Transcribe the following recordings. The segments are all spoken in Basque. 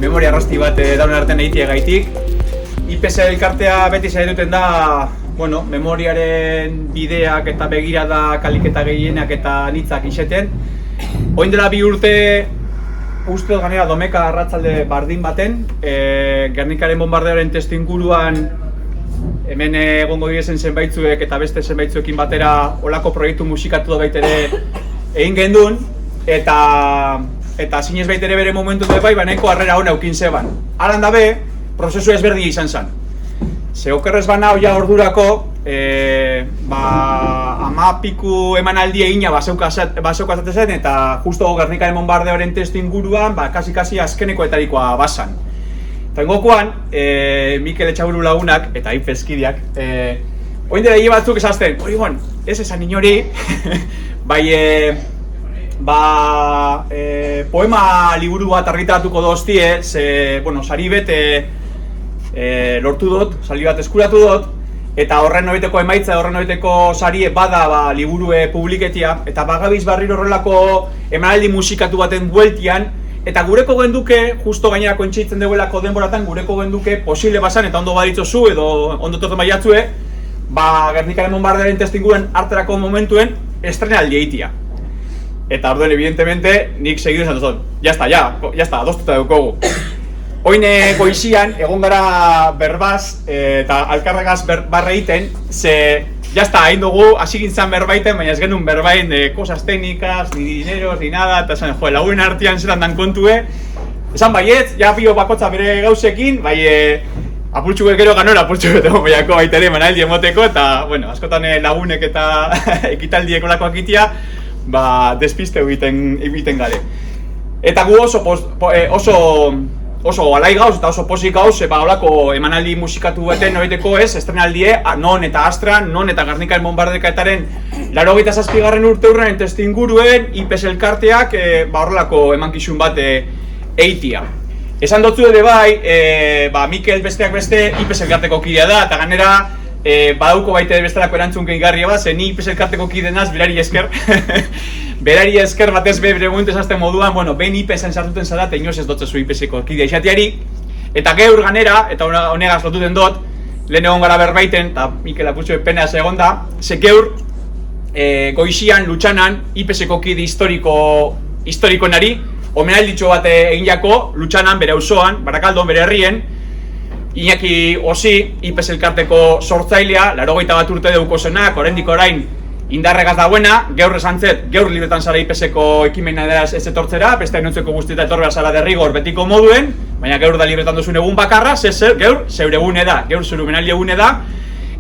memoria arrasti bat daun artean egitea gaitik. IPS elkartea beti zaituten da, bueno, memoriaren bideak eta begirada kaliketa gehienak eta nitzak iseten. Oin dela 2 urte, uste ganera domeka arratzalde bardin baten, Gernikaren bombardeoaren testu inguruan hemen egongo direzen zenbaitzuek eta beste zenbaitzuekin batera olako proiektu musikatu da baitere egin gendun, eta zinez baitere bere momentu da bai, nahiko harrera hona eukin zeban. Alan dabe, prozesu ezberdin izan zen. Ze okerrez bana oia ordurako, ama piku emanaldi egina baseukazatzen zen, eta justo Gernikaren bombardeoaren testu inguruan, kasi azkenekoetarikoa basan. Tengokoan, Mikel Etxaburu lagunak eta IPES-kideak, oin dela batzuk esazten, hori bon, ez esan inori, bai, poema liburu bat argitaratuko doztie, ze, bueno, sari bete lortu dut, sari bat eskuratu dut, eta horren noiteko emaitza, horren noiteko sari bada liburue publiketia, eta bagabiz barriro horrelako emanaldi musikatu baten bueltian, eta gureko genduke, justo gainerako entxeitzen deuelako denboratan, gureko genduke posible basan eta ondo baditzozu edo ondo torten baiatzue, Gernikaren bombardearen testinguren arterako momentuen estrenaldi eitia. Eta orduen, evidentemente, nik segidu esan duzun. Ya está, adostuta dukogu. Oine goizian, egon gara berbaz eta alkarregaz barra egiten, ze, hain dugu, hasi gintzen berbaiten, baina ez genuen berbain cosas técnicas, ni dineros, ni nada, eta esan, lagunen artean zetan dan kontue. Esan baietz, pio bakotza bere gauzekin, bai, apurtxuko gero ganora, apurtxuko tego baiako baitere manaldi emoteko, eta, bueno, askotan lagunek eta ekitaldiek olakoak itia, despiste egiten gare. Eta gu oso alai gauz eta oso posik gauz, olako emanaldi musikatu baten noriteko ez, estrenaldie, non eta Astran, non eta Gernikaren bombardekaetaren 87. urte hurren testu inguruen, IPES elkarteak horrelako emankizun bat eitia. Esan dotzu ere bai, Mikel besteak beste IPES elkarteko kidea da, eta ganera badauko baite bestelako erantzun gehigarria bat, ze ni IPES elkarteko kidenaz, berari esker. Berari esker batez bere momentu esazten moduan, bueno, behin IPES-en sartuten zara, eta inoz ez dotzezu IPES-eko kidea isatiari. Eta geur ganera, eta honegaz lotuten dut, lehen egon gara berbaiten, eta Mikel apurtxo penaz egon da, ze geur goizian, Lutxanan, IPES-eko kide historiko nari, omenalditxo bat egin jako, Lutxanan, bere auzoan, Barakaldon, bere herrien, Iñaki Osi, IPES elkarteko sortzailea, 81 urte deuko zenak, oraindik orain indarregaz dagoena, geur esantzet, geur libretan zara IPES-eko ekimena eraz ez etortzera, beste hainontzeko guztieta etorrea zara derrigor betiko moduen, baina geur da libretan duzun egun bakarra, geur zeure egune da, geur zeure menaldi egune da,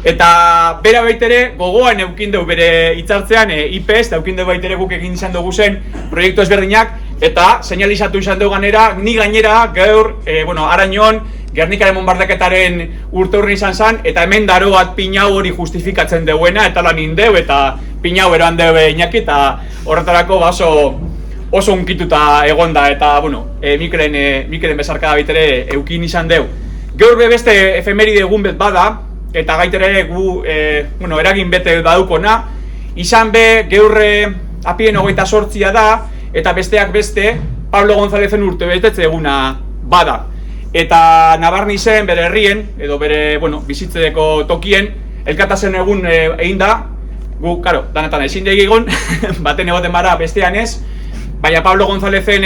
eta bera baitere gogoan eukin deu bere hitzartzean IPES, eta eukin deu baitere guk egin izan dugu zen proiektu ezberdinak, eta seinalizatu izan dugu ganera, ni gainera geur, arañon, Gernikaren bombardeketaren urte hurren izan zen, eta hemen daro bat pinau hori justifikatzen deuena, eta lan indeu, eta pinau eroan deu Iñaki, eta horretarako oso unkituta egonda, eta, Mikelen bezarkada baitere eukin izan deu. Gaur beste efemeride egun bet bada, eta gaitere gu, eragin bete badukona, izan be, geurre apien 28 da, eta besteak beste, Pablo Gonzalezen urte betetze eguna bada. Eta nabarni zen bere herrien, edo bere, bizitzeko tokien, elkatazen egun egin da, gu, danetan ezin egon, baten egoten bara bestean ez, baina Pablo Gonzalezen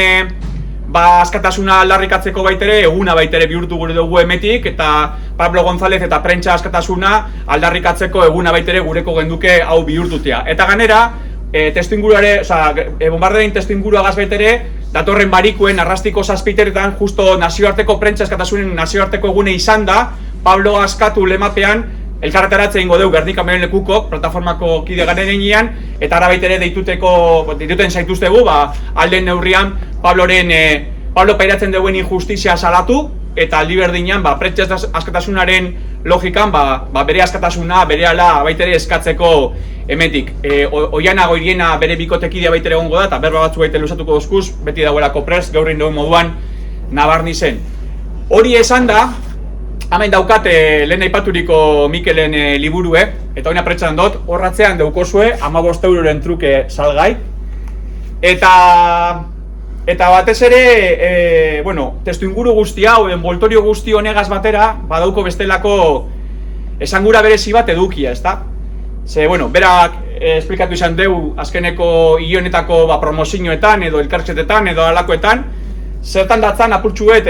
askatasuna aldarrikatzeko baitere, eguna baitere bihurtu gure dugu emetik, eta Pablo González eta prentsa askatasuna aldarrikatzeko eguna baitere gureko genduke hau bihurtutea. Eta ganera, bombardearen testu ingurua gaz baitere, datorren barikuen arrastiko zazpiteretan, justo nazioarteko prentsa askatasunen nazioarteko egune izan da, Pablo askatu lemapean, elkarretaratze ingo deu Gernika Meren Lekuko, plataformako kide garen eginean, eta ara baitere dituten zaituztegu, alden neurrian Pablo pairatzen duen injustizia salatu, eta aldi berdinean, prentsa askatasunaren logikan, bere askatasuna, bere ala baitere eskatzeko emetik. Oiana Goiriena bere bikotekidea baitere egongo da, eta berba batzu baitere lusatuko dozkuz, beti dagoelako prest, gaurrin duen moduan nabarni zen. Hori esan da, hemen daukat lehen aipaturiko Mikelen liburue, eta oina pretsan dut, horratzean daukozue 15 euroren truke salgai. Eta Eta batez ere, testu inguru guzti hau, envoltorio guzti honegaz batera, badauko bestelako esangura berezi bat edukia, ezta? Ze, berak esplikatu izan deu azkeneko hilonetako promozioetan edo elkartzetetan edo alakoetan, zertan datzan apurtxuet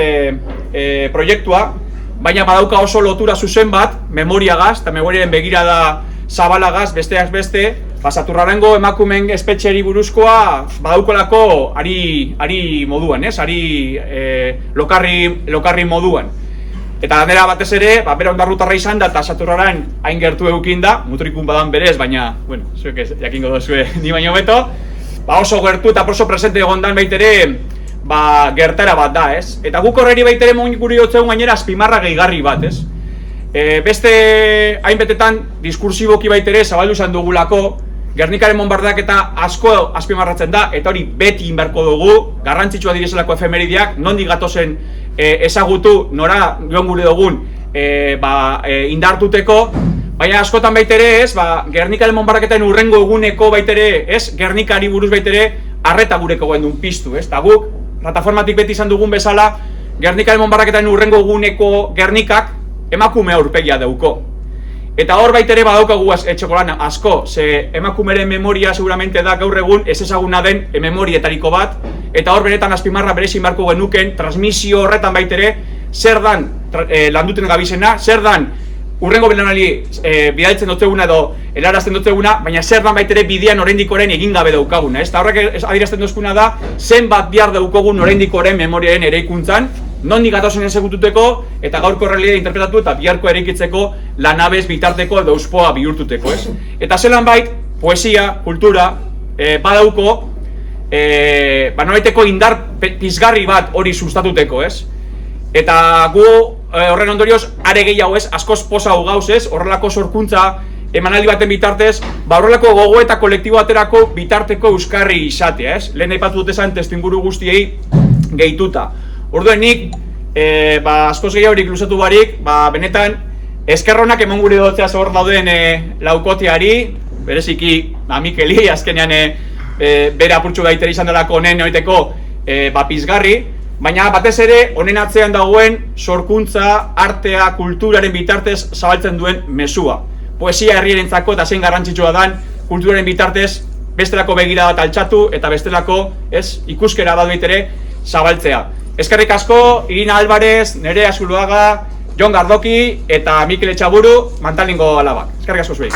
proiektua, baina badauka oso lotura zuzen bat, memoriagaz, eta memoriaren begirada zabalagaz, besteak beste, Saturrarango emakumeen espetxeri buruzkoa badaukolako ari moduan, ez? Ari lokarri moduan. Eta ganera batez ere, bera ondarrutarra izan da, eta Saturraran hain gertu eukin da, mutrikun badan berez, baina, zuek jakingo dozue ni baino beto, oso gertu eta oso presente egondan baitere, gertara bat da, ez? Eta guk horreri baitere guri dutzegun gainera azpimarra gehigarri bat, ez? Beste hainbetetan diskursiboki baitere zabaldu izan dugulako, Gernikaren bombardaketa asko azpimarratzen da, eta hori beti inberko dugu, garrantzitsua direzalako efemeridiak, nondik gatozen ezagutu, nora joan gure dugun indartuteko, baina askotan baitere ez, Gernikaren bombardaketen urrengo eguneko baitere ez, Gernikari buruz baitere arreta gureko gendun piztu, ez? Ta guk, plataformatik beti izan dugun bezala, Gernikaren bombardaketen urrengo eguneko Gernikak emakume aurpegia dauko. Eta hor baitere badaukagu etxeko lan asko, ze emakumeren memoria seguramente da gaur egun ez ezaguna den memorietariko bat, eta hor benetan azpimarra berezin barko genuken, transmisio horretan baitere, zer dan landuten gabizena, zer dan urrengo belanali bidaltzen dutzeguna edo helarazten dutzeguna, baina zer dan baitere bidean oraindik orain egin gabe daukaguna, ez? Eta horrek adierazten duzkuna da, zenbat bihar daukagun oraindik orain memoriaren eraikuntzan, nondik gatozen exekututeko eta gaurko realitatea interpretatu eta biharko eraikitzeko lanabez bitarteko edo euspoa bihurtuteko, ez? Eta zelan bait, poesia, kultura, badauko, nolaiteko indar pizgarri bat hori sustatuteko, ez? Eta gu horren ondorioz are gehiago, ez? Askoz poza hau gauz, ez? Horrelako sorkuntza emanaldi baten bitartez, horrelako gogo eta kolektibo baterako bitarteko euskarri izatea, ez? Lehen aipatu dut esan testuinguru guztiei gehituta. Orduen nik, askoz gehiagorik luzatu barik, benetan, eskerronak emon gure dotzea hor dauden laukoteari, bereziki, Mikeli, azkenean bere apurtxu gaitera izan delako honen oiteko pizgarri, baina batez ere, honen atzean dagoen sorkuntza, artea, kulturaren bitartez zabaltzen duen mezua. Poesia herrierentzako eta zein garrantzitsua dan, kulturaren bitartez bestelako begira bat altxatu eta bestelako ikuskera bat baitere zabaltzea. Eskerrik asko, Irina Álvarez, Nerea Zuluaga, Jon Gardoki eta Mikel Etxaburu, Mantalingo alabak. Eskerrik asko zuei.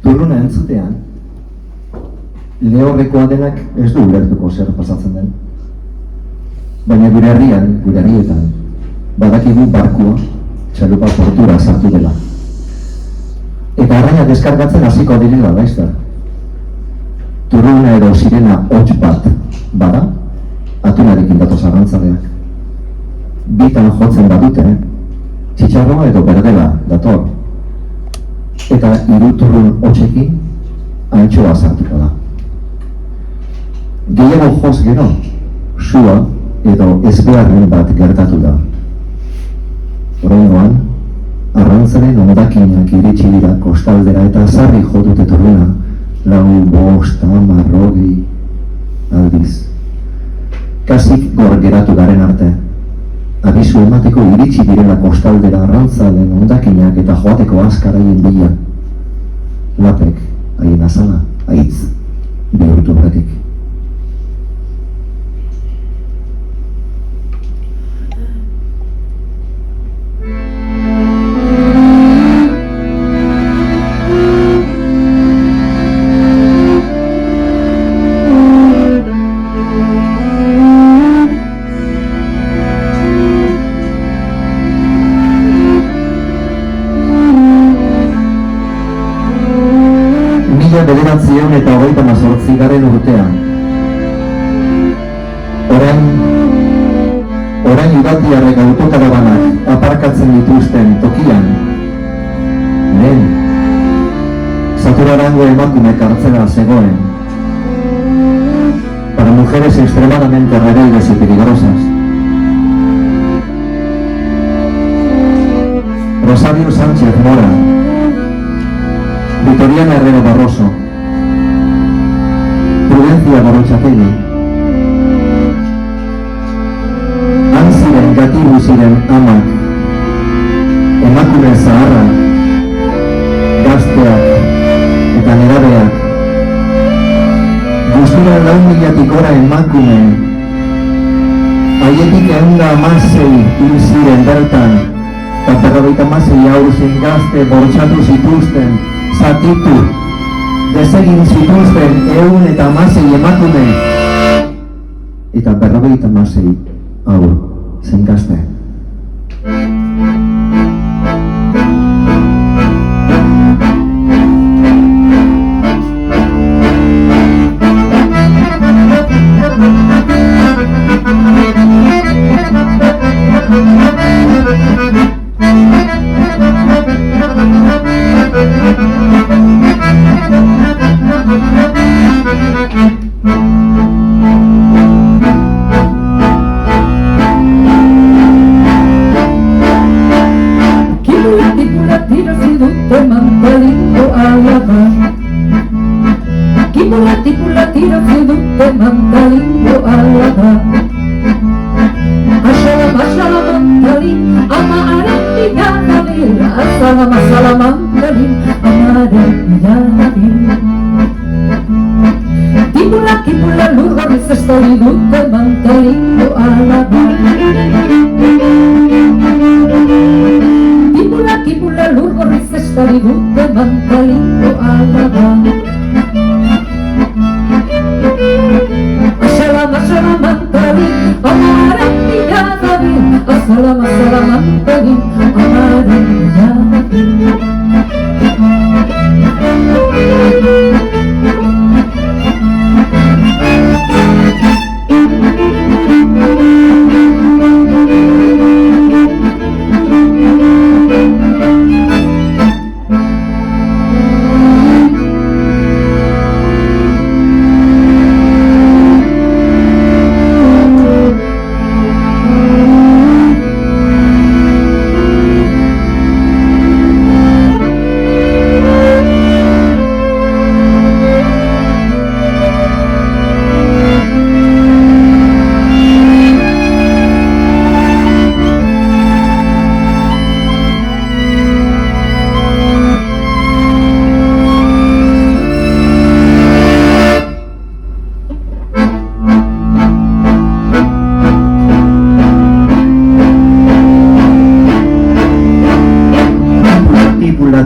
Turruna entzutean, lehorrekoa denak ez du ulertuko zer pasatzen den. Baina gure herrian, gure herrietan, badakigu barkua txalupa portura sartu dela. Eta arraina deskargatzen hasiko direla laizter. Turruna edo sirena hots bat bada, atunarekin datoz arrantzaleak. Bitan jotzen badute, txitxarroa edo berdela dator. Eta hiru turrun hotsekin antxoa sartuko da. Gehiago joz gero, sua edo ezbeharren bat gertatu da. Oraingoan, arrantzaren hondakinak iritsi dira kostaldera eta sarri jo dute turruna, 4, 5, 10, 20 aldiz. Kasik gor geratu garen arte, abisu emateko iritsi direla kostaldera arrantzalen hondakinak eta joateko azkaraien bila. Lapek, haien azala, haitz, bihurtu horretik. Bederatziehun eta 38. urtean. Orain iratiarrek autokarabanak aparkatzen dituzten tokian, lehen, Saturarango emakume kartzela zegoen, para mujeres extremadamente rebeldes y peligrosas. Rosario Sánchez Mora, Victoriana Herrero Barroso, Prudencia Gorrotxategi, han ziren gatibu ziren amak, emakume zaharrak, gazteak eta nerabeak, guztura 4.000-tik gora emakume, haietik 116 hil ziren bertan, eta 56 haur zein gazte bortxatu zituzten, zatitu, desegin zituzten 116 emakume eta 56 haur zein gazte. mantalingo alaba. Asalama, salamantalin, ama arepia nabil. Asalama, salamantalin, ama arepia nabil. Kipula, lurgorriz estori dute mantalingo alaba. Kipula, lurgorriz estori dute mantalingo alaba. Asalama, salamantalin, ama arepia nabil. Asalama, salamantalin, ama arepia nabil.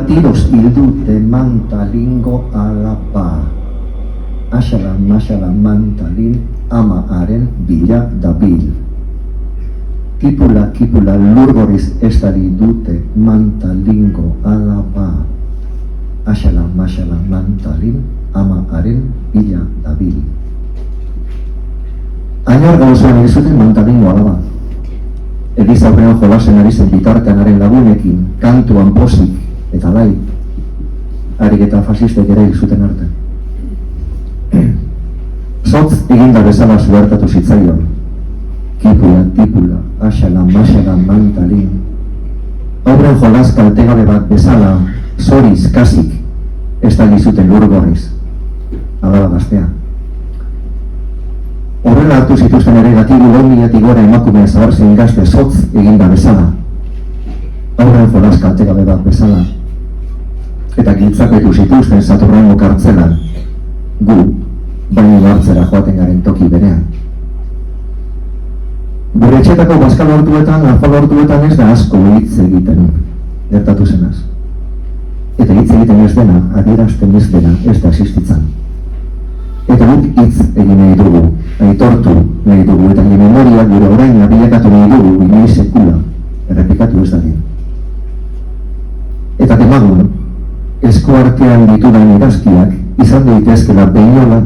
Tiros bildute mantalingo alaba. Asala mantalin ama haren bila dabil. Kipula lurgorriz estari dute mantalingo alaba. Asala mantalin ama haren bila dabil. Ainar gauzoan zuten mantalingo alaba. Elizaurrean jolasen ari zen bitartean haren lagunekin, kantuan pozik eta lai, harik eta fasistek ere hil zuten arte. Zotz eginda bezala zuertatu zitzaion. Tipula, asala mantalin. Obren jolaz kaltegabe bat bezala, zoriz, kasik, estali zuten lurgorriz. Alaba gaztea. Horrela hartu zituzten ere gatibu lomiatik gora emakumea zabarzen gazte zotz eginda bezala. Obren jolaz kaltegabe bat bezala. Eta giltzapetu zituzten Saturrango kartzelan, gu, baino hartzera joaten garen toki berean. Gure etxetako bazkal hortuetan, afal hortuetan ez da asko hitz egiten, gertatu zenaz. Eta hitz egiten ez dena, adierazten ez dena, ez da existitzen. Eta guk hitz egin nahi dugu, aitortu nahi dugu, eta nire memoria gure oraina bilakatu nahi dugu, inoiz sekula, errepikatu ez dadin. Eta demagun, eskuartean ditudan idazkiak izan daitezkela behinola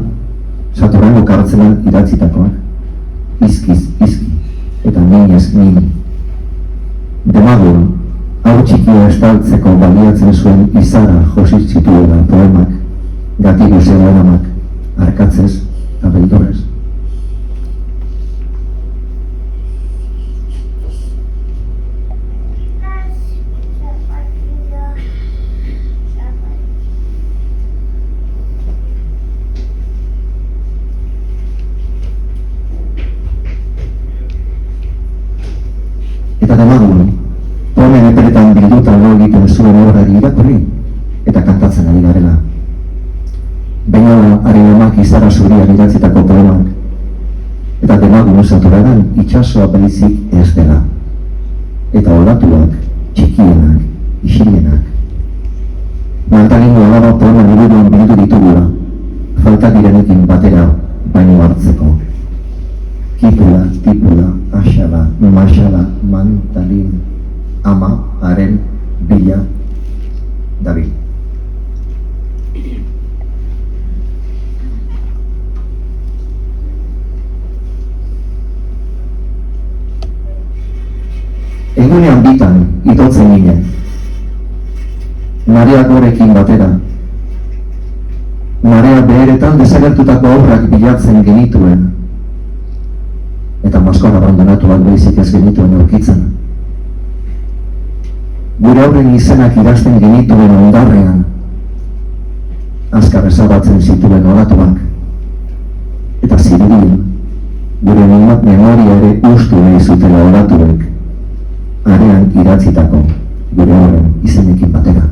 Saturrango kartzelan idatzitakoak, izkiz izki eta minez mini. Demagun, hau txikia estaltzeko baliatzen zuen izara josi zituela poemak, gatibu zegoenamak, arkatzez eta beldurrez. Eta demagun, poemen eperetan bilduta lo egiten zuen horrari irakurri eta kantatzen ari garela. Behinola haren amak izara zurian idatzitako poemak. Eta demagun Saturaran itxasoa baizik ez dela. Eta olatuak, txikienak, isilienak. Mantalingo alaba poeman liburuan bildu ditugula, falta direnekin batera baino hartzeko. Tipula, asala mantalin, ama haren bila dabil. Egunean bitan itotzen ginen, marea gorekin batera. Marea beheretan desagertutako obrak bilatzen genituen, eta Moskon abandonatuak baizik ez genituen aurkitzen. Gure aurren izenak idazten genituen ondarrean, azkar ezabatzen zituen olatuak, eta zirudien, gure memoria ere ustu nahi zutela olatuek, arean idatzitako gure horren izenekin batera.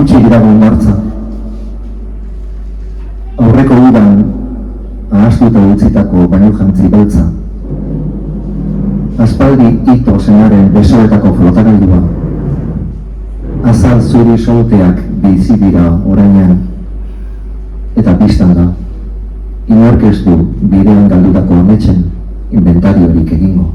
Utsi diragun martza. Aurreko udan ahaztuta utzitako baino jantzi beltza. Aspaldi ito zenaren besoetako flotagailua. Azal zuri solteak bizi dira orainean. Eta biztan da, inork ez du bidean galdutako ametsen inventariorik egingo.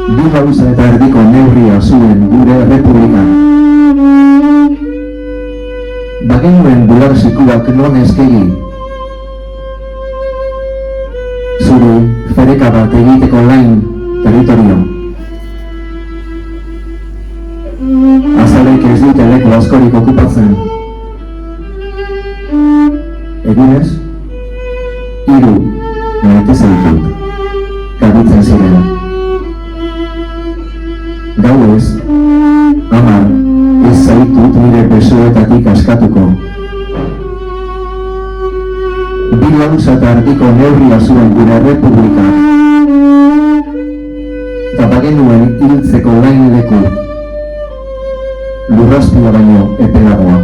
Bi gauza eta erdiko neurria zuen gure errepublikan. Bagenuen bular sikuak non eskegi. Zure fereka bat egiteko lain territorio. Azalek ez dute leku askorik okupatzen. Egunez, 3 maite zaitut, gabitzen ziren. Gauez, 10 ez zaitut nire besoetatik askatuko. Bi gauza eta erdiko neurria zuen gure errepublika. Eta bagenuen hiltzeko lain leku, lurrazpila baino epelagoa.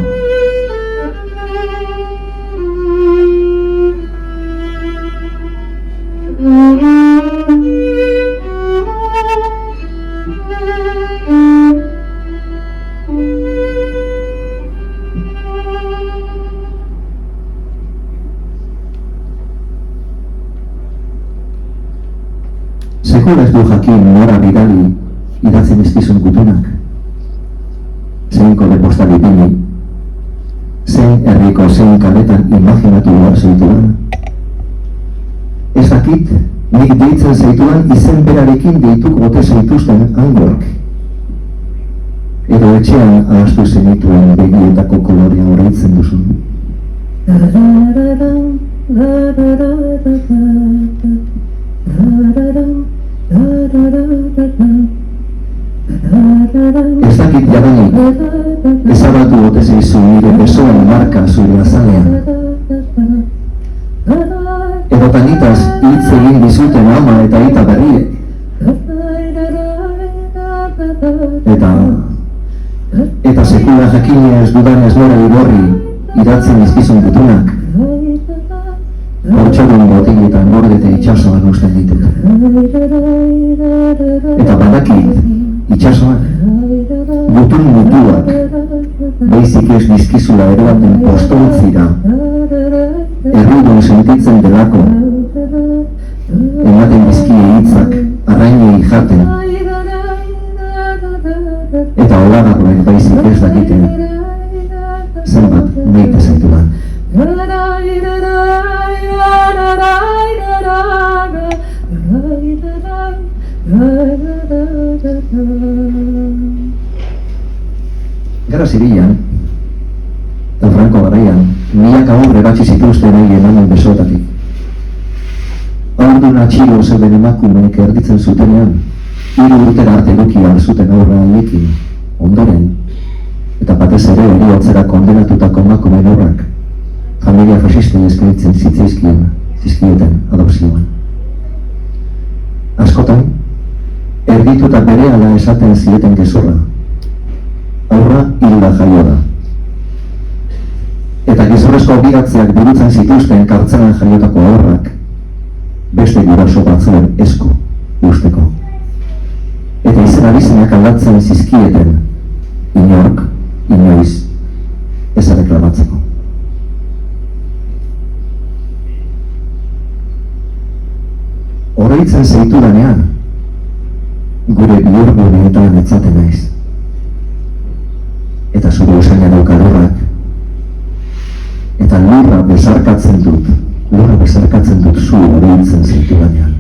Sekula ez du jakin nora bidali idatzen izkizun gutunak. Zein kode postal ipini, zein herriko zein kaletan imaginatu behar zeituan. Ez dakit, nik deitzen zeituan izen berarekin deituk bote zeituzten hangork. Edo etxean ahaztu zenituen begietako kolorea horreitzen duzun. Ez dakit jadanik, ezabatu bote zeizu nire besoen marka zure azalean. Edo tanitaz hitz egin dizuten ama eta aita berriek. Eta sekula jakinea ez dudan ez nora igorri idatzen izkizun gutunak. Hortxodun botiletan gordete itxasoan usten ditut. Eta badakit, itxasoak, gutun mutuak, beizik ez dizkizula eroaten postontzira, errudun sentitzen delako, ematen bizkie hitzak, arrainei jaten, eta olagarroek baizik ez dakiten, zenbat neite zaitudan. Gara Zirian, eta Franco garaian, milaka aurre batzi zituzten egin emanen besoetatik. Aurdun atxilo zeuden emakumeek erditzen zutenean, 3 urtera arte eduki zuten aurra haiekin, ondoren, eta batez ere heriotzera kondenatutako emakumeen aurrak, familia fasistei eskaitzen zizkieten adopzioan. Askotan, erdituta berehala esaten zieten gezurra, aurra hilda jaio da. Eta gezurrezko obligatzeak burutzen zituzten kartzelan jaiotako aurrak, beste guraso batzuen esku usteko. Eta izen abizenak aldatzen zizkieten, inork, inoiz, ez erreklamatzeko. Oroitzen zeitudanean, gure bihurguneetan etzaten naiz. Eta zure usaina dauka lurrak, eta lurra besarkatzen dut zu oroitzen zeitudanean.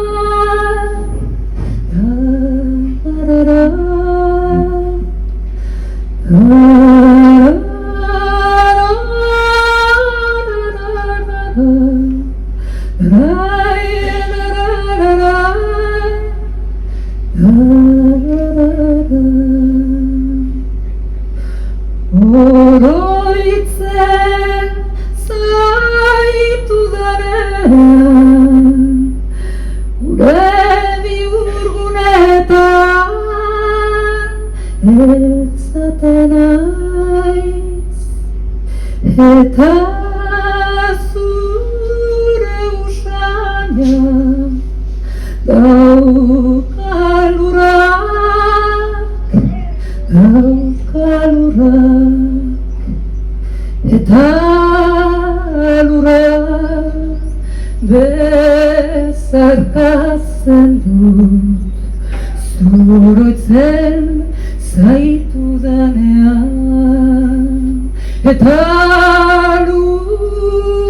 Oroitzen zaitudanean, gure bihurgunetan etzaten naiz, eta zure usaina dauka lurrak, eta lurrak bezarkatzen dut, zoroitzen zaitudanean, eta lurrak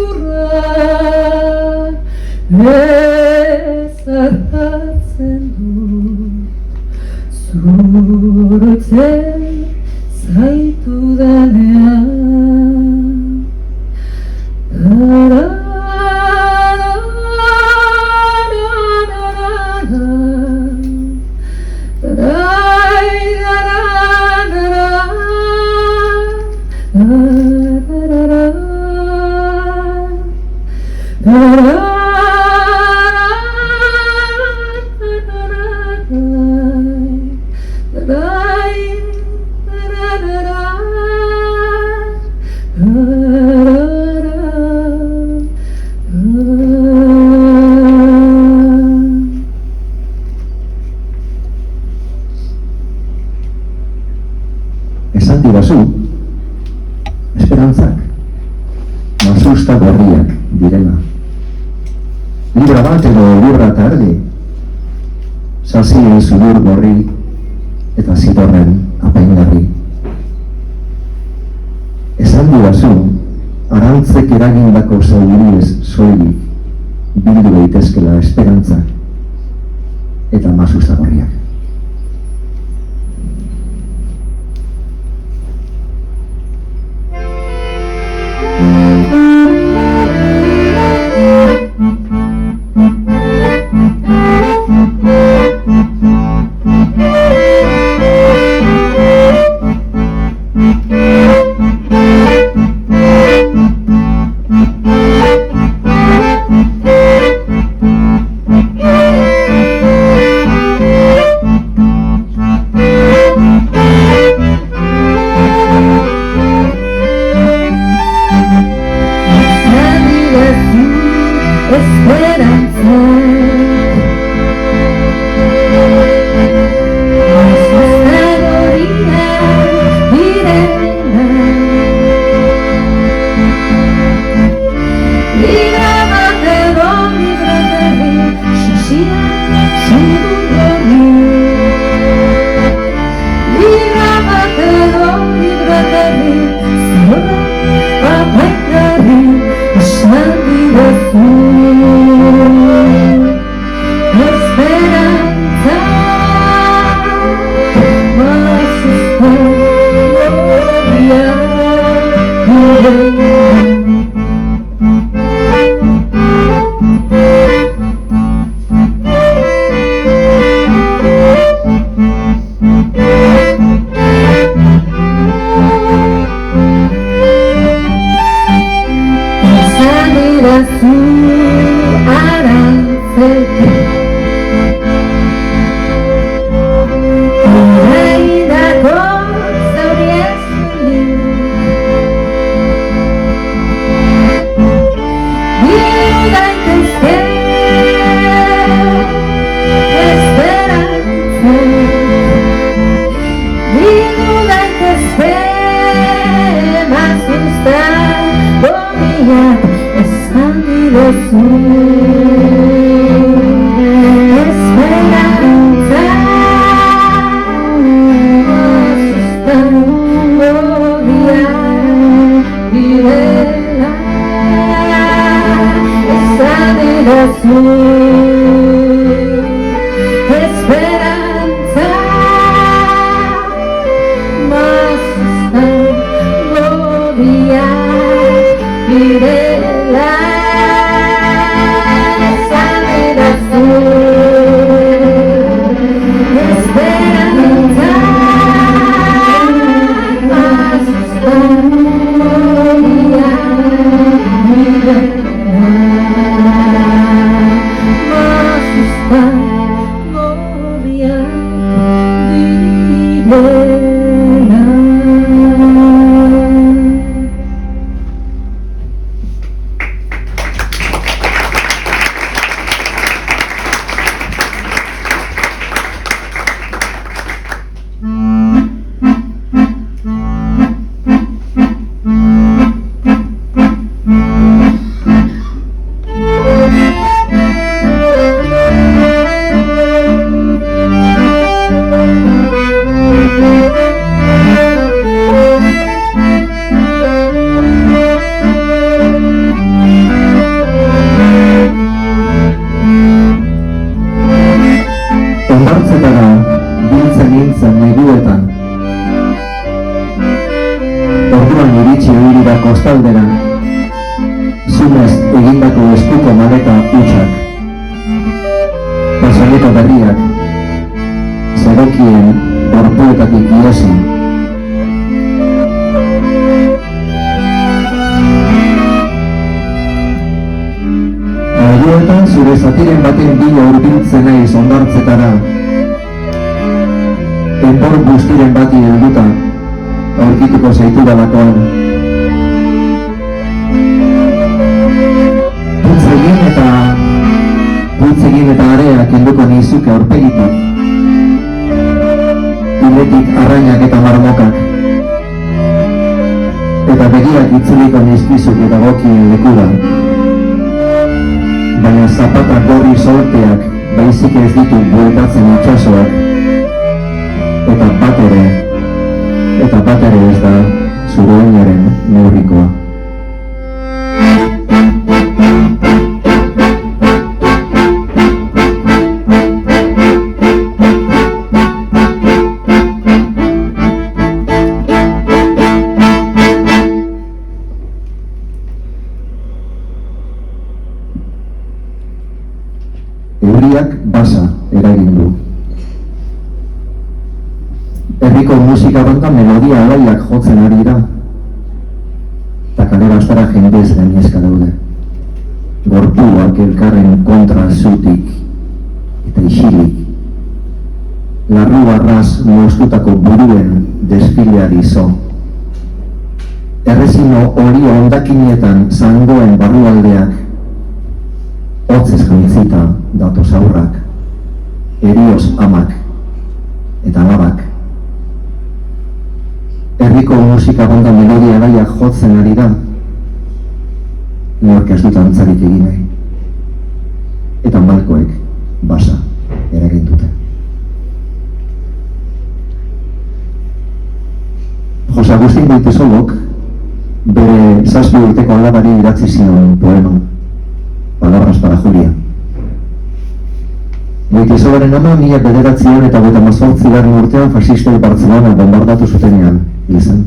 bezarkatzen dut, zoroitzen zaitudanean. Da didazu, esperantzak, masusta gorriak direla. Libra bat edo lurra eta erdi, sasien zudur gorri eta zidorren apaingarri. Esan didazu, arantzek eragindako zauriez soilik bildu daitezkela esperantzak eta masusta gorriak. kostaldera, zumez egindako eskuko maleta hutsak, pasaneko berriak, zerokien gorpuetatik iesi. Aioetan zure zatiren baten bila hurbiltzen naiz hondartzetara, enbor guztiren bati helduta, aurkituko zaitudalakoan. Putz egin eta area kenduko nizuke aurpegitik, iletik arrainak eta marmokak, eta begiak itzuliko nizkizuk dagokien lekura. Baina zapata gorri solteak baizik ez ditu bueltatzen itxasoak, eta bat ere ez da zure oinaren neurrikoa. Euriak basa eragin du. Herriko musika banda melodia alaiak jotzen ari da. Eta kalera astara jendez gainezka daude. Gorpuak elkarren kontra zutik eta isilik. Larru barraz moztutako buruen desfileari zo. Errezino hori ondakinetan zangoen barrualdeak hotzez jantzita datoz aurrak, erioz amak eta alabak. Herriko musika banda melodia alaiak jotzen ari da, nork ez dut antzarik egin nahi. Eta malkoek basa eragin dute. Jose Agustin Goitizolok bere 7 urteko alabari idatzi zion poema, Palabras para Julia. Goitizolaren ama 1928 urtean fasistoi Bartzelona bombardatu zutenean hil zen.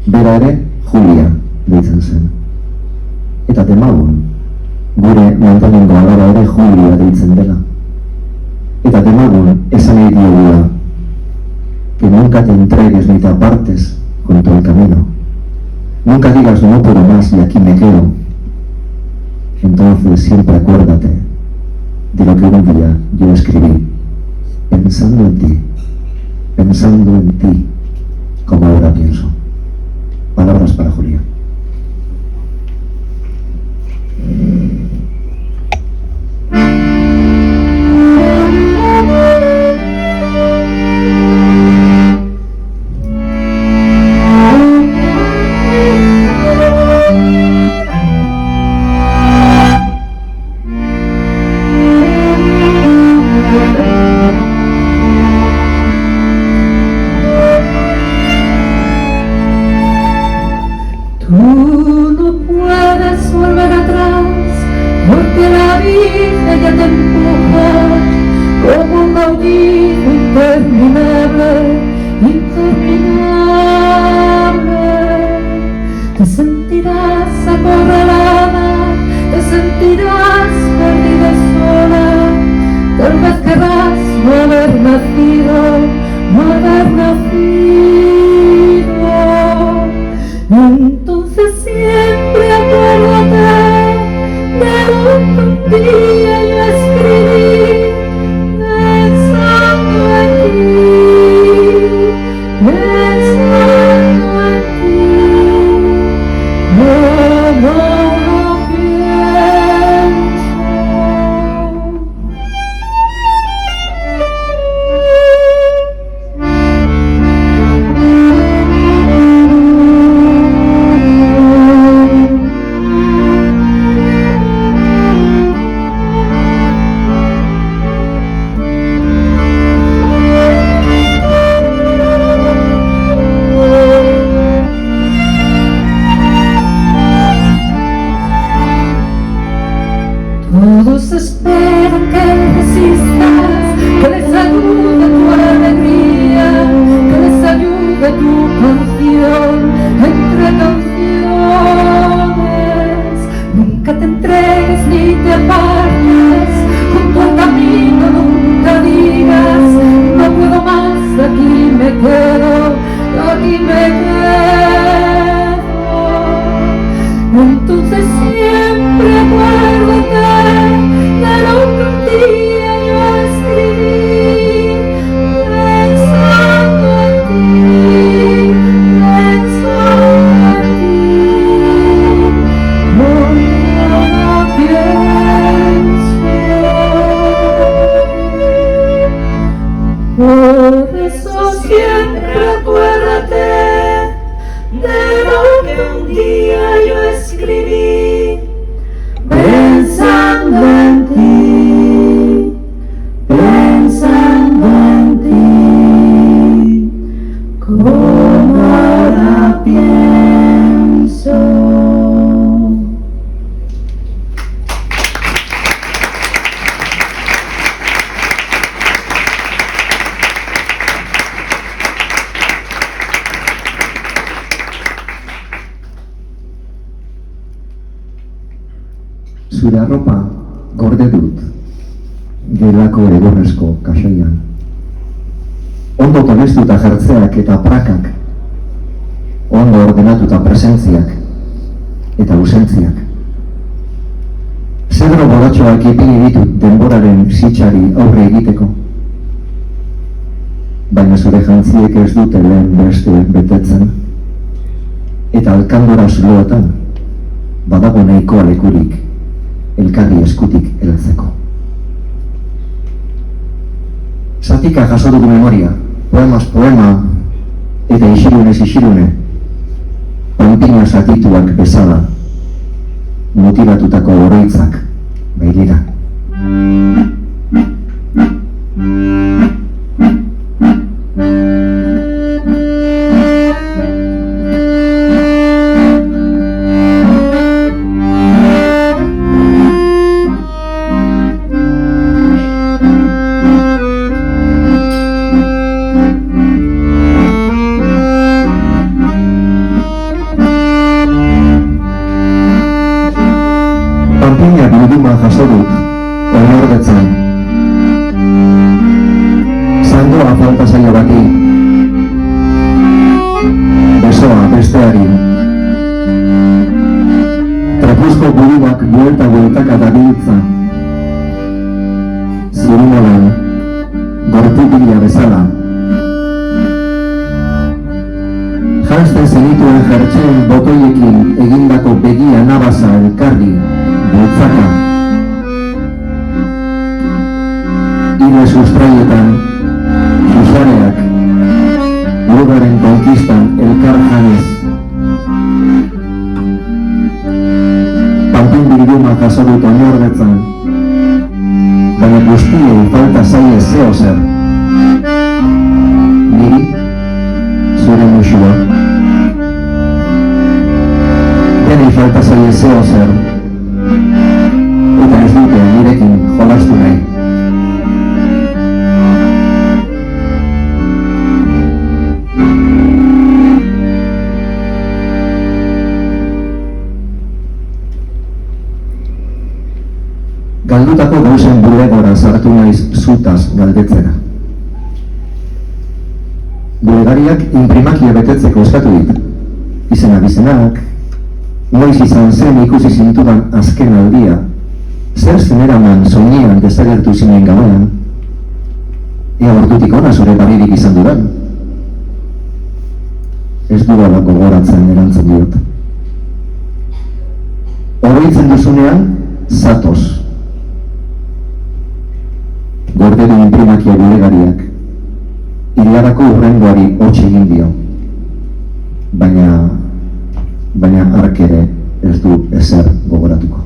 Bera ere Julia deitzen zen. Eta demagun, gure montañengo alaba ere Julia deitzen dela. Eta demagun esan nahi diogula, que nunca te entregues ni te apartes con todo el camino. Nunca digas no puedo más y aquí me quedo. Entonces siempre acuérdate de lo que un día yo escribí, pensando en ti, como ahora pienso. Palabras para Julia. Te sentirás acorralada, te sentirás perdida y sola. Tal vez querrás no haber nacido. Entonces siempre acuérdate de lo que un día yo escribí, pensando en ti, como lo Todos esperan que resistas, que les ayude tu alegría, que les ayude tu canción entre canciones. Nunca te entregues ni te apartes, junto al camino nunca digas no puedo más, aquí me quedo, aquí me quedo. Entonces siempre acuérdate de lo que un día yo escribí, pensando en ti, como lo pienso. Por eso siempre acuérdate de lo día yo escribí pensando en ti, pensando en ti, como ahora pienso. Zure arropa gorde dut, gelako egorrezko kaxoian. Ondo tonestuta jertzeak eta prakak, ondo ordenatuta presentziak eta ausentziak. Zedro bodatxoak ipini ditut denboraren zitsari aurre egiteko. Baina zure jantziek ez dute lehen besteek betetzen, eta alkandora zuloetan badago nahikoa lekurik elkarri eskutik heltzeko. Zatika jaso dugu memoria, poemas poema eta isirunez isirune, panpina zatituak bezala, motibatutako oroitzak bailira. Panpina bilduma jaso dut, oinordetzen. Zangoa falta zaio bati, besoa besteari. Trapuzko buruak buelta-bueltaka dabiltza. Zirimolan, gorputila bezala. Janzten zenituen jertxeen botoiekin egindako begia nabaza elkarri, bultzaka. Ile sustraietan, susareak, lugaren konkistan elkar janez. Panpin bilduma jaso dut oinordetzan, baina guztiei falta zaie zeo zer. Niri, zure musua. Denei falta zaie zeo zer, eta ez dute nirekin jolastu nahi. Galdutako gauzen bulegora sartu naiz zutaz galdetzera. Bulegariak inprimakia betetzeko eskatu dit. Izena-bizenak, noiz izan zen ikusi zintudan azken aldia, zer zeneraman soinean desagertu zinen gauean, ea ordutik ona zure baririk izan dudan. Ez dudala gogoratzen erantzun diot. Oroitzen duzunean, zatoz. Gorde du inprimakia bulegariak, hilarako hurrengoari hotx egin dio. Baina hark ere ez du ezer gogoratuko.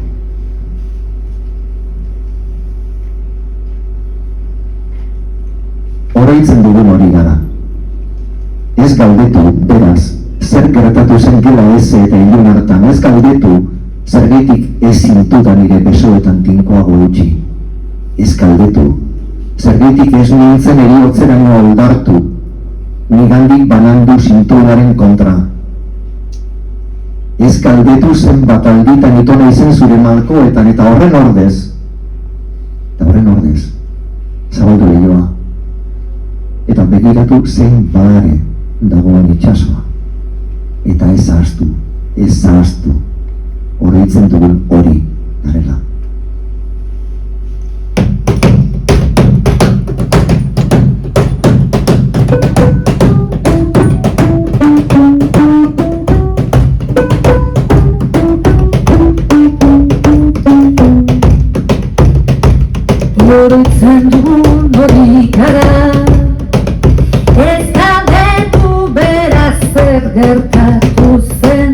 Oroitzen dugun hori gara. Ez galdetu, beraz, zer gertatu zen gela eze eta ilun hartan. Ez galdetu, zergetik ez zintudan nire besoetan tinkoago utzi. Ez galdetu, zergetik ez nintzen eriotzeraino aldartu, nigandik banandu zintuaren kontra. Ez galdetu zenbat alditan ito naizen zure malkoetan eta horren ordez, zabaldu lehioa, eta begiratu zein badare dagoen itxasoa. Eta ez ahaztu, oroitzen dugun hori garela. Oroitzen dugun hori gara, ez galdetu beraz zer gertatu zen,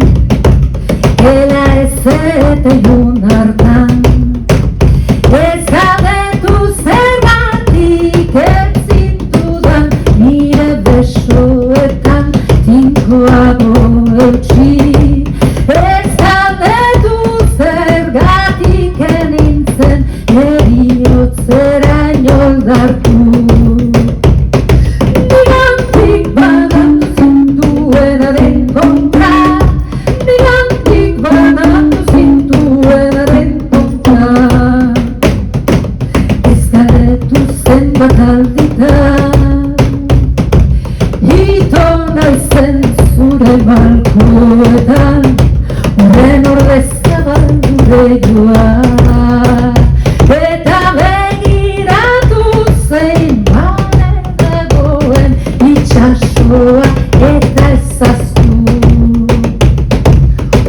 itxasoa eta ezaztu.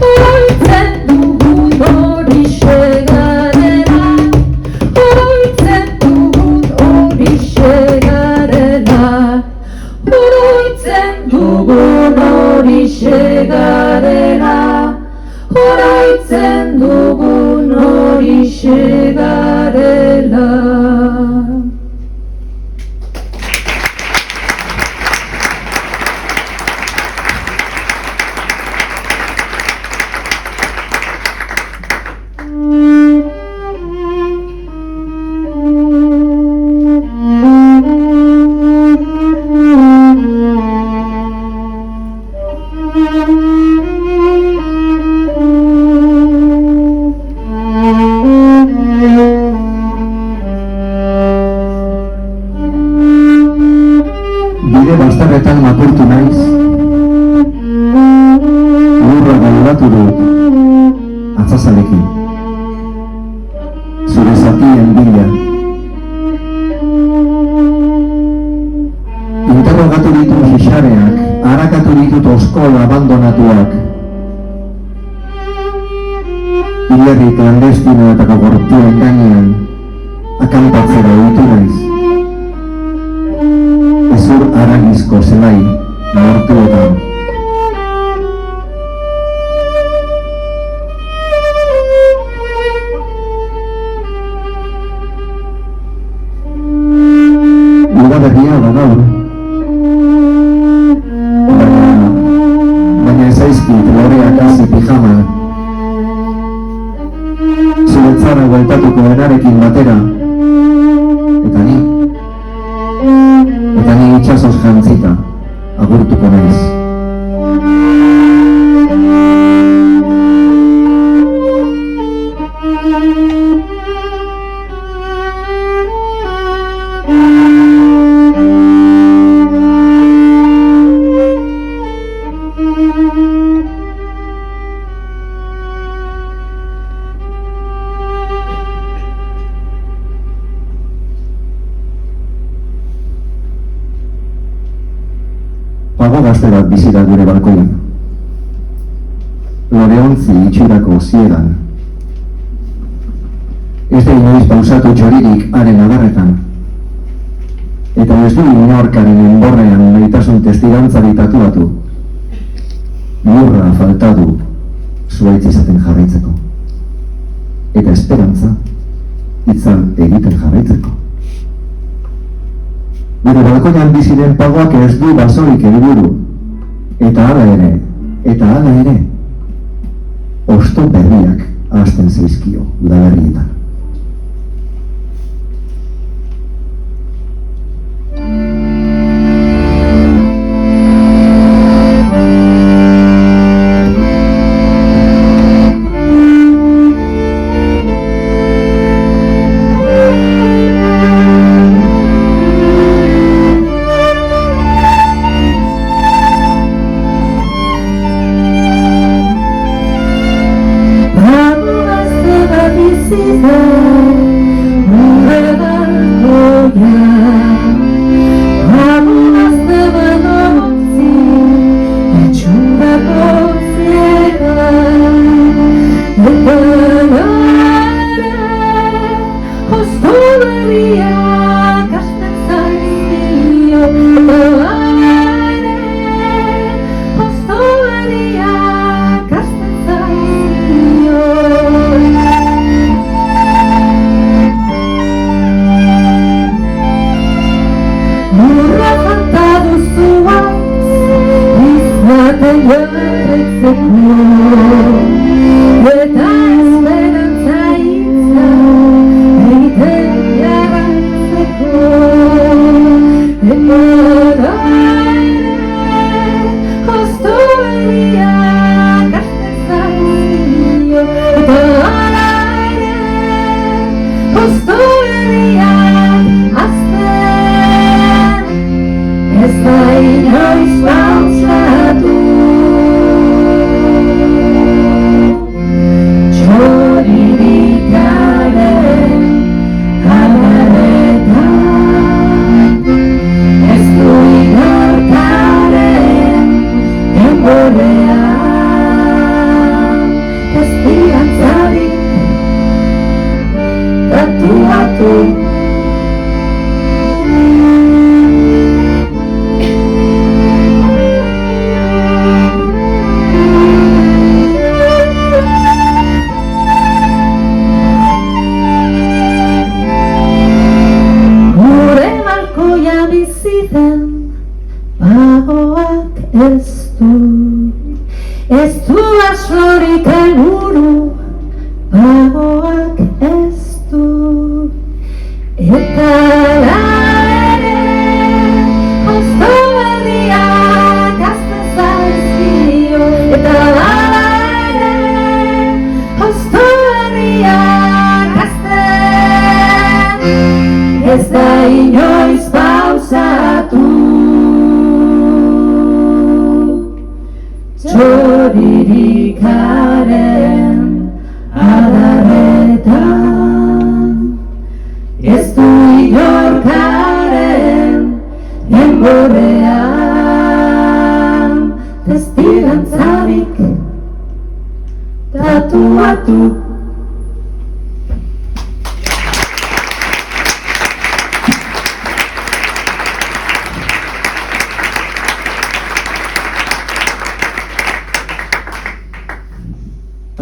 Oroitzen dugun horixe garela, oroitzen dugun horixe garela, oroitzen dugun horixe garela, oroitzen dugun horixe garela. Bide bastarretan makurtu naiz, lurra gauratu dut, atzazalekin, zure zatien bila. Interrogatu ditu xixareak, harakatu ditut oskol abandonatuak. Hilerri klandestino eta gogortuen gainean, akanpatzera ohitu naiz. Ezur haragizko zelai, mortuetan. Udaberria da gaur. Baina ez zaizkit loreak hasi pijama. Zuretzara bueltatuko denarekin batera. Eta ni itxasoz jantzita, agurtuko naiz. Pago gazte bat bizi da gure balkoian. Loreontzi itxurako ziegan. Ez da inoiz pausatu txoririk haren adarretan. Eta ez du inorkaren enborrean nahitasun testigantzari tatuatu. Lurra falta du zuaitz izaten jarraitzeko. Eta esperantza itzal egiten jarraitzeko. Gure balkoian bizi den pagoak ez du basorik helburu. Eta hala ere, osto berriak hasten zaizkio udaberrietan. Esta bizi den bagoak ez du asorik helburu, bagoak ez du. Eta ere, hosto berriak azten zaizkio. Eta ere, hosto berriak azten, ez da inoiz pausatu. Txoririkaren adarretan, ez du inorkaren enborrean, testigantzarik tatuatu.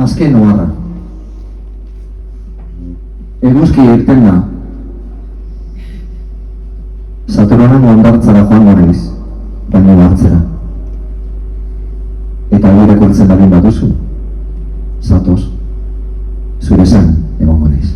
Azken oharra. Eguzki irten da. Saturnoren hondartzara joango naiz, baino hartzera. Eta gure kurtzen baldin baduzu, zatoz, zure zen egongo naiz.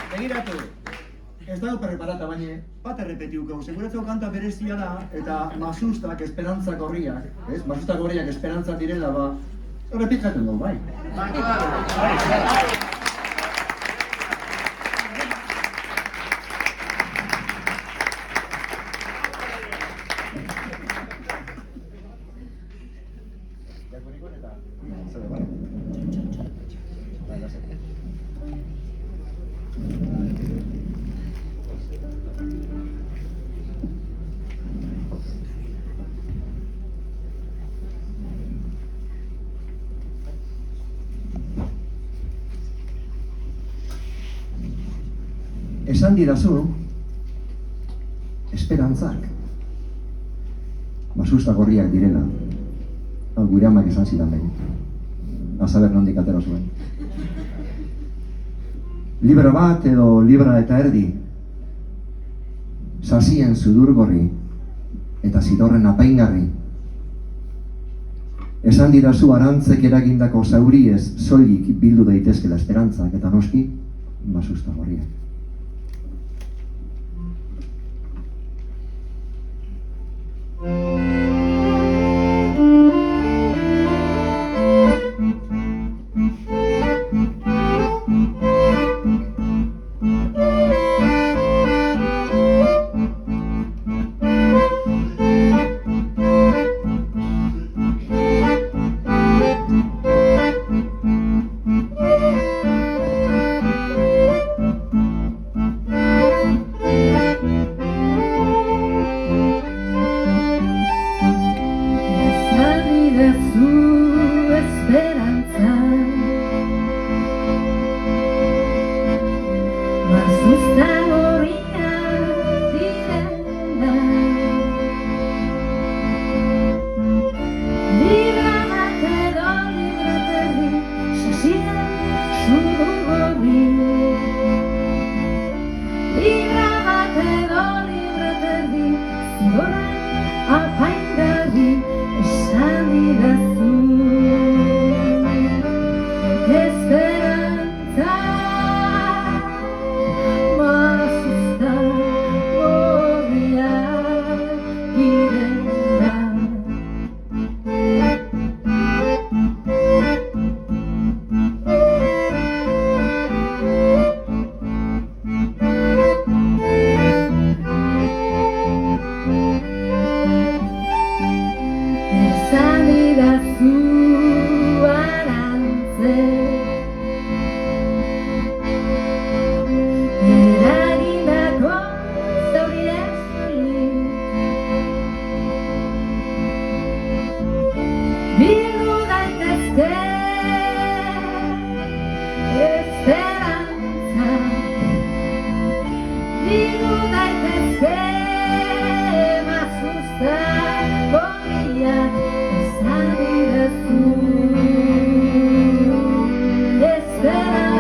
Begiratu, ez dago preparata, baina bat errepetiuko. Seguratzeko kanta berezia da, eta masustak esperantzak horriak, ez? Masustak horriak esperantzak direla, ba, errepikatu dugu, bai. Esan didazu, esperantzak, masusta gorriak direla. Hau gure amak esan zidan behin. Azaber nondik atera zuen. Libra bat edo libra eta erdi, sasien sudur gorri eta zidorren apaingarri. Esan didazu arantzek eragindako zauriez soilik bildu daitezkela esperantzak eta noski, masusta gorriak.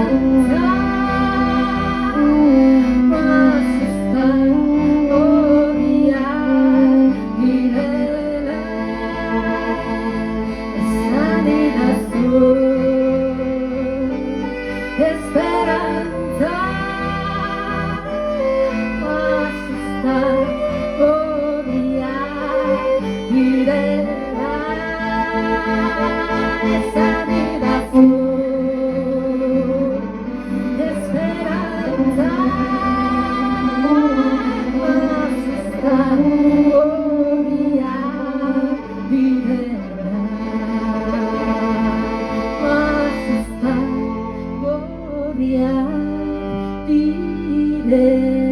esperantza Mazuztan horiak direla Esan idazu esperantza Mazuztan horiak direla Esan idazu esperantza Mazuztan horiak direla Mazuztan horiak direla